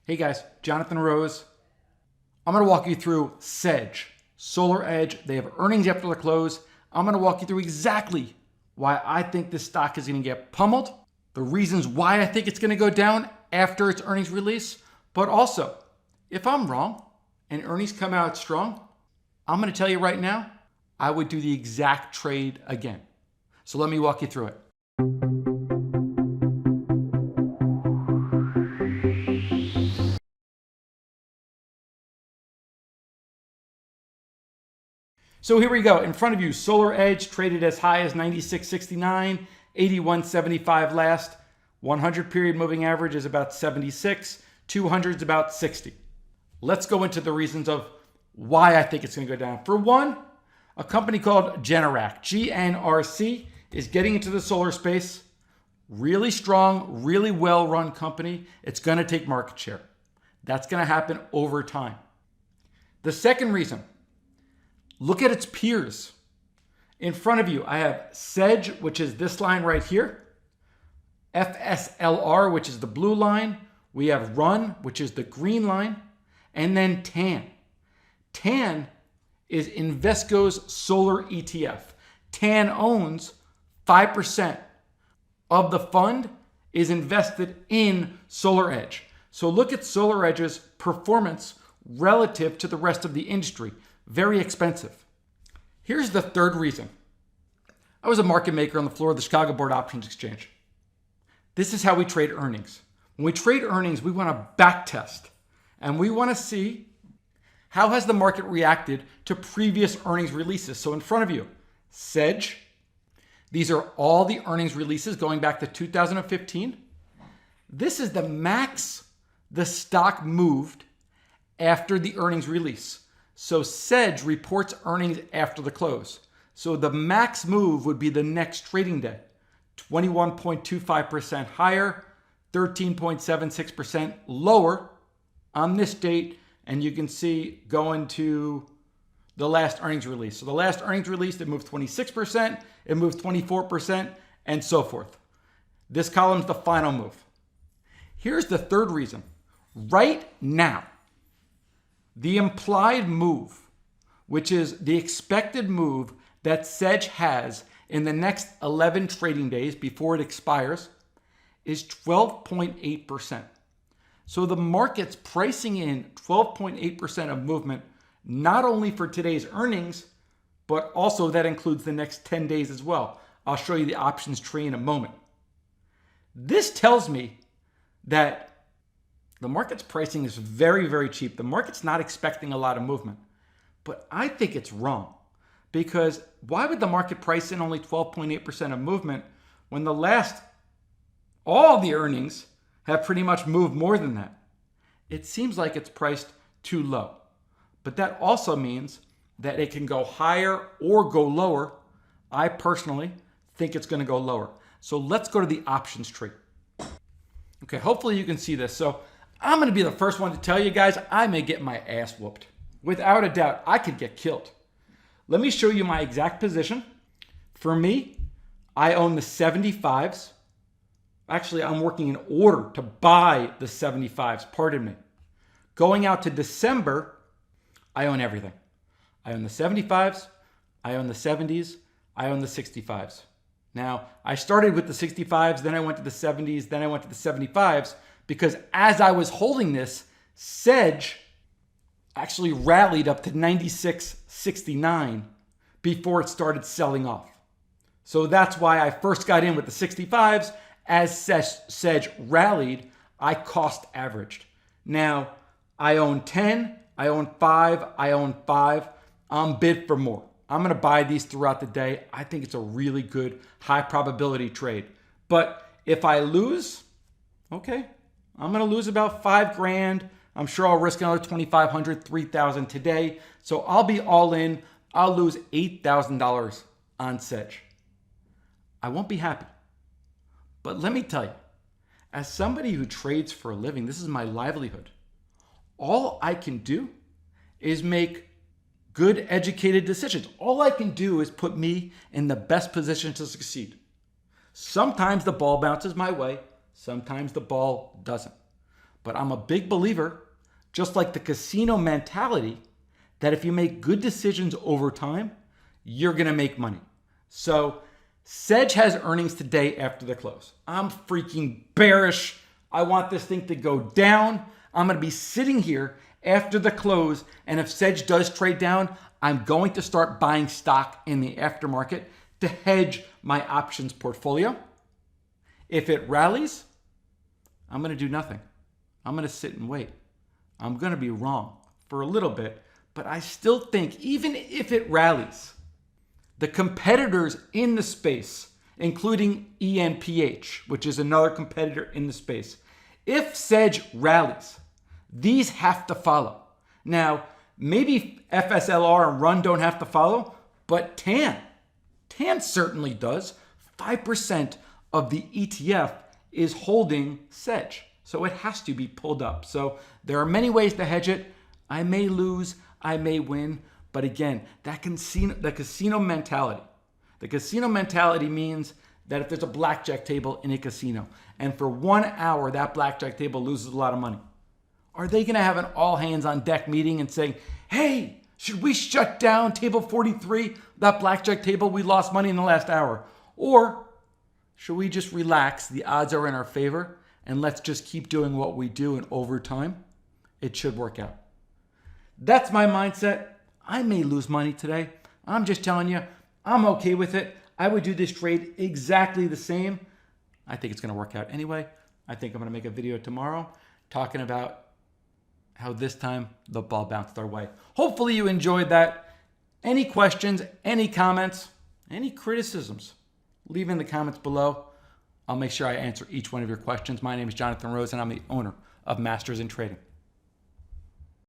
Hey guys, Jonathan Rose. I'm going to walk you through SEDG, SolarEdge. They have earnings after the close. I'm going to walk you through exactly why I think this stock is going to get pummeled, the reasons why I think it's going to go down after its earnings release, but also, if I'm wrong and earnings come out strong, I'm going to tell you right now, I would do the exact trade again. So let me walk you through it. So here we go. In front of you, SolarEdge traded as high as 96.69, 81.75 last. 100 period moving average is about 76. 200 is about 60. Let's go into the reasons of why I think it's going to go down. For one, a company called Generac, GNRC, is getting into the solar space. Really strong, really well-run company. It's going to take market share. That's going to happen over time. The second reason, look at its peers. In front of you, I have SEDG, which is this line right here. FSLR, which is the blue line. We have RUN, which is the green line. And then TAN. TAN is Invesco's solar ETF. TAN owns 5% of the fund is invested in SolarEdge. So look at SolarEdge's performance relative to the rest of the industry. Very expensive. Here's the third reason. I was a market maker on the floor of the Chicago Board Options Exchange. This is how we trade earnings. When we trade earnings, we want to back test. And we want to see how has the market reacted to previous earnings releases. So in front of you, SEDG. These are all the earnings releases going back to 2015. This is the max the stock moved after the earnings release. So SEDG reports earnings after the close. So the max move would be the next trading day. 21.25% higher, 13.76% lower on this date. And you can see going to the last earnings release. So the last earnings release, it moved 26%, it moved 24%, and so forth. This column's the final move. Here's the third reason. Right now, the implied move, which is the expected move that SEDG has in the next 11 trading days before it expires, is 12.8%. So the market's pricing in 12.8% of movement, not only for today's earnings, but also that includes the next 10 days as well. I'll show you the options tree in a moment. This tells me that the market's pricing is very, very cheap. The market's not expecting a lot of movement. But I think it's wrong. Because why would the market price in only 12.8% of movement when all the earnings have pretty much moved more than that? It seems like it's priced too low. But that also means that it can go higher or go lower. I personally think it's going to go lower. So let's go to the options tree. Okay, hopefully you can see this. So I'm going to be the first one to tell you guys I may get my ass whooped. Without a doubt, I could get killed. Let me show you my exact position. For me, I own the 75s. Actually, I'm working in order to buy the 75s, pardon me. Going out to December, I own everything. I own the 75s, I own the 70s, I own the 65s. Now, I started with the 65s, then I went to the 70s, then I went to the 75s, because as I was holding this, SEDG actually rallied up to 96.69 before it started selling off. So that's why I first got in with the 65s. As SEDG rallied, I cost averaged. Now, I own 10, I own 5, I own 5. I'm bid for more. I'm going to buy these throughout the day. I think it's a really good high probability trade. But if I lose, okay, I'm going to lose about 5 grand. I'm sure I'll risk another 2,500, 3,000 today. So I'll be all in. I'll lose $8,000 on SEDG. I won't be happy. But let me tell you, as somebody who trades for a living, this is my livelihood. All I can do is make good, educated decisions. All I can do is put me in the best position to succeed. Sometimes the ball bounces my way. Sometimes the ball doesn't. But I'm a big believer, just like the casino mentality, that if you make good decisions over time, you're going to make money. So SEDG has earnings today after the close. I'm freaking bearish. I want this thing to go down. I'm going to be sitting here after the close, and if SEDG does trade down, I'm going to start buying stock in the aftermarket to hedge my options portfolio. If it rallies, I'm going to do nothing. I'm going to sit and wait. I'm going to be wrong for a little bit, but I still think even if it rallies, the competitors in the space, including ENPH, which is another competitor in the space, if SEDG rallies, these have to follow. Now, maybe FSLR and RUN don't have to follow, but TAN certainly does. 5% of the ETF is holding SEDG, so it has to be pulled up. So there are many ways to hedge it. I may lose, I may win, but again, the casino mentality means that if there's a blackjack table in a casino, and for 1 hour that blackjack table loses a lot of money, are they going to have an all hands on deck meeting and saying, hey, should we shut down table 43, that blackjack table, we lost money in the last hour? Or should we just relax, the odds are in our favor, and let's just keep doing what we do, and over time, it should work out. That's my mindset. I may lose money today. I'm just telling you, I'm okay with it. I would do this trade exactly the same. I think it's going to work out anyway. I think I'm going to make a video tomorrow talking about how this time the ball bounced our way. Hopefully you enjoyed that. Any questions, any comments, any criticisms, leave in the comments below. I'll make sure I answer each one of your questions. My name is Jonathan Rose, and I'm the owner of Masters in Trading.